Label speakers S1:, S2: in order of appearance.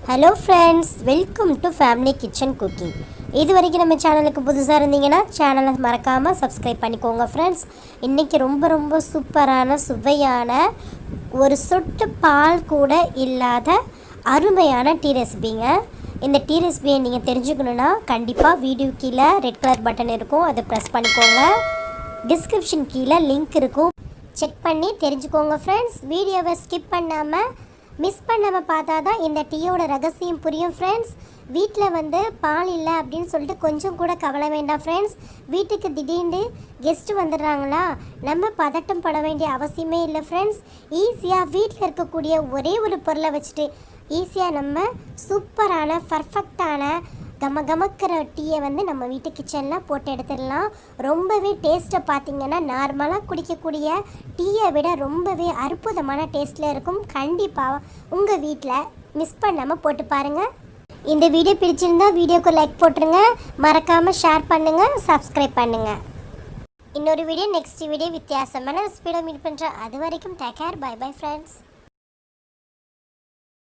S1: Hello friends, welcome to family kitchen cooking. இது வரைக்கும் நம்ம சேனலுக்கு புதுசாக இருந்தீங்கன்னா சேனலை மறக்காமல் சப்ஸ்கிரைப் பண்ணிக்கோங்க ஃப்ரெண்ட்ஸ். இன்றைக்கி ரொம்ப சூப்பரான சுவையான ஒரு சொட்டு பால் கூட இல்லாத அருமையான டீ ரெசிபிங்க. இந்த டீ ரெசிபியை நீங்கள் தெரிஞ்சுக்கணுன்னா கண்டிப்பாக வீடியோ கீழே ரெட் கலர் பட்டன் இருக்கும், அதை ப்ரெஸ் பண்ணிக்கோங்க. டிஸ்கிரிப்ஷன் கீழே லிங்க் இருக்கும், செக் பண்ணி தெரிஞ்சுக்கோங்க ஃப்ரெண்ட்ஸ். வீடியோவை ஸ்கிப் பண்ணாமல் மிஸ் பண்ணாமல் பார்த்தா தான் இந்த டீயோட ரகசியம் புரியும் ஃப்ரெண்ட்ஸ். வீட்டில் பால் இல்லை அப்படின்னு சொல்லிட்டு கொஞ்சம் கூட கவலை வேண்டாம் ஃப்ரெண்ட்ஸ். வீட்டுக்கு திடீர்னு கெஸ்ட்டு வந்துடுறாங்களா, நம்ம பதட்டம் பட வேண்டிய அவசியமே இல்லை ஃப்ரெண்ட்ஸ். ஈஸியாக வீட்டில் இருக்கக்கூடிய ஒரே ஒரு பொருளை வச்சுட்டு ஈஸியாக நம்ம சூப்பரான பர்ஃபெக்டான கமக்கிற டீயை நம்ம வீட்டு கிச்சனில் போட்டு எடுத்துடலாம். ரொம்பவே டேஸ்ட்டை பார்த்திங்கன்னா நார்மலாக குடிக்கக்கூடிய டீயை விட ரொம்பவே அற்புதமான டேஸ்ட்டில் இருக்கும். கண்டிப்பாக உங்கள் வீட்டில் மிஸ் பண்ணாமல் போட்டு பாருங்கள். இந்த வீடியோ பிடிச்சிருந்தா வீடியோக்கு லைக் போட்டுருங்க, மறக்காமல் ஷேர் பண்ணுங்கள், சப்ஸ்கிரைப் பண்ணுங்கள். இன்னொரு வீடியோ நெக்ஸ்ட் வீடியோ வித்தியாசமான ரெசிபியோட மீட் பண்ணுறேன். அது வரைக்கும் take care, bye bye friends.